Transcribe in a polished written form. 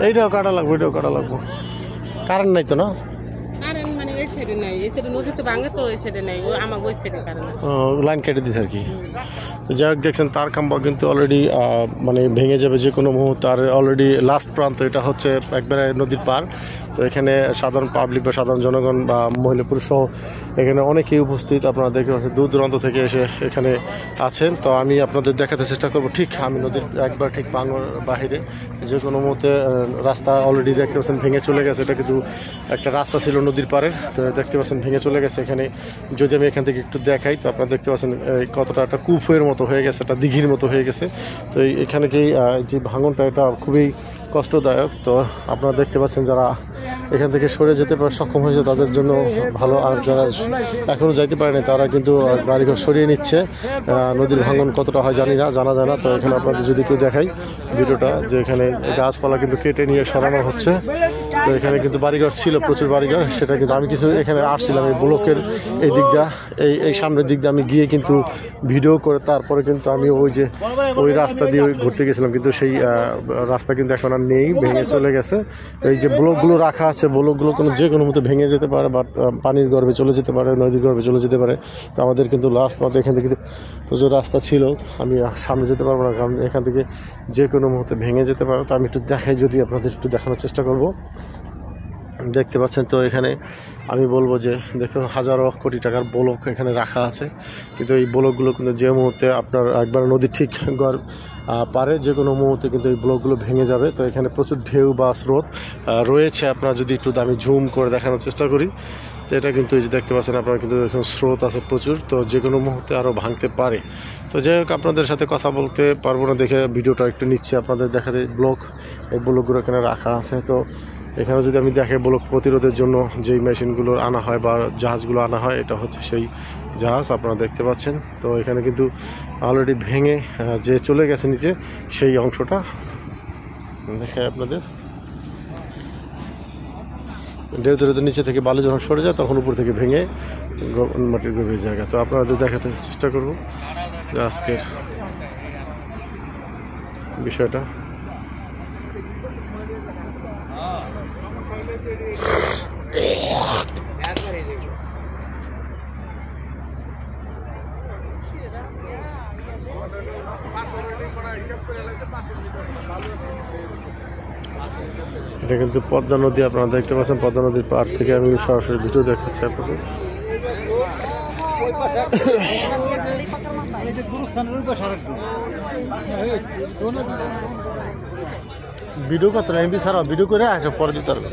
এইটাও কাটা লাগবে, এটাও কাটা লাগবে। কারেন্ট নাই তো না? কারেন্ট মানে এই সাইডে নাই, এই সাইডে নদীতে ভাঙে তো এই সাইডে নাই, ওই আমাকে ওই সাইডে কারেন্ট আছে। লাইন কেটে দিছে আর কি। তো যাই হোক দেখছেন তার খাম্বা কিন্তু অলরেডি মানে ভেঙে যাবে যে কোনো মুহূর্তে। আর অলরেডি লাস্ট প্রান্ত এটা হচ্ছে একবারে নদীর পার। তো এখানে সাধারণ পাবলিক বা সাধারণ জনগণ বা মহিলা পুরুষ সহ এখানে অনেকেই উপস্থিত, আপনারা দেখতে পাচ্ছেন দূর দূরান্ত থেকে এসে এখানে আছেন। তো আমি আপনাদের দেখাতে চেষ্টা করব, ঠিক আমি নদীর একবার ঠিক পাঙ্গর বাহিরে যে কোনো মুহূর্তে রাস্তা অলরেডি দেখতে পাচ্ছেন ভেঙে চলে গেছে। এটা কিন্তু একটা রাস্তা ছিল নদীর পাড়ের, তো দেখতে পাচ্ছেন ভেঙে চলে গেছে। এখানে যদি আমি এখান থেকে একটু দেখাই, তো আপনারা দেখতে পাচ্ছেন কতটা একটা কূপের মতো হয়ে গেছে, একটা দিঘির মতো হয়ে গেছে। তো এখানে কি যে ভাঙনটা এটা খুবই কষ্টদায়ক। তো আপনারা দেখতে পাচ্ছেন যারা এখান থেকে সরে যেতে সক্ষম হয়েছে তাদের জন্য ভালো, আর যারা এখনও যাইতে পারেনি তারা কিন্তু বাড়িঘর সরিয়ে নিচ্ছে। নদীর ভাঙন কতটা হয় জানা যায় না। তো এখানে আপনাদের যদি একটু দেখাই ভিডিওটা, যে এখানে গাছপালা কিন্তু কেটে নিয়ে সরানো হচ্ছে। তো এখানে কিন্তু বাড়িঘর ছিল, প্রচুর বাড়িঘর, সেটা কিন্তু আমি কিছু এখানে আসছিলাম এই ব্লকের এই দিক দিয়ে, এই সামনের দিক দিয়ে আমি গিয়ে কিন্তু ভিডিও করে তারপরে কিন্তু আমি ওই রাস্তা দিয়ে ঘুরতে গেছিলাম, কিন্তু সেই রাস্তা কিন্তু এখন আর নেই, ভেঙে চলে গেছে। তো এই যে ব্লকগুলো রাখা আছে, ব্লকগুলো যে কোনো মতো ভেঙে যেতে পারে বা পানির গর্ভে চলে যেতে পারে, নদীর গর্ভে চলে যেতে পারে। তো আমাদের কিন্তু লাস্ট পথে এখান থেকে প্রচুর রাস্তা ছিল, আমি সামনে যেতে পারবো না, কারণ এখান থেকে যে কোনো মুহূর্তে ভেঙে যেতে পারে। তো আমি একটু দেখাই, যদি আপনাদের একটু দেখানোর চেষ্টা করব। দেখতে পাচ্ছেন তো এখানে আমি বলবো যে দেখতে হাজারো কোটি টাকার ব্লক এখানে রাখা আছে, কিন্তু এই ব্লকগুলো কিন্তু যে মুহূর্তে আপনার একবার নদীর ঠিক পারে যে কোনো মুহূর্তে কিন্তু এই ব্লকগুলো ভেঙে যাবে। তো এখানে প্রচুর ঢেউ বা স্রোত রয়েছে, আপনারা যদি একটু আমি জুম করে দেখানোর চেষ্টা করি, তো এটা কিন্তু এই যে দেখতে পাচ্ছেন আপনারা কিন্তু এখানে স্রোত আছে প্রচুর, তো যে কোনো মুহূর্তে আরও ভাঙতে পারে। তো যাই হোক আপনাদের সাথে কথা বলতে পারবো না দেখে ভিডিওটা একটু নিচ্ছি আপনাদের দেখাতে। এই ব্লকগুলো এখানে রাখা আছে। তো এখানে যদি আমি দেখে ব্লক প্রতিরোধের জন্য যেই মেশিনগুলো আনা হয় বা জাহাজগুলো আনা হয়, এটা হচ্ছে সেই জাহাজ আপনারা দেখতে পাচ্ছেন। তো এখানে কিন্তু অলরেডি ভেঙে যে চলে গেছে নিচে সেই অংশটা দেখায় আপনাদের। যেহেতু নিচে থেকে বালু যখন সরে যায় তখন উপর থেকে ভেঙে মাটির গভীর জায়গা। তো আপনাদের দেখাতে চেষ্টা করব যে আজকের বিষয়টা। এটা কিন্তু পদ্মা নদী, আপনারা দেখতে পাচ্ছেন পদ্মা নদীর পার থেকে আমি সরাসরি ভিডিও দেখাচ্ছি আপনাদের। ভিডিও কত এমবি ছাড়া ভিডিও করে আসো পরে দিতে পারবে।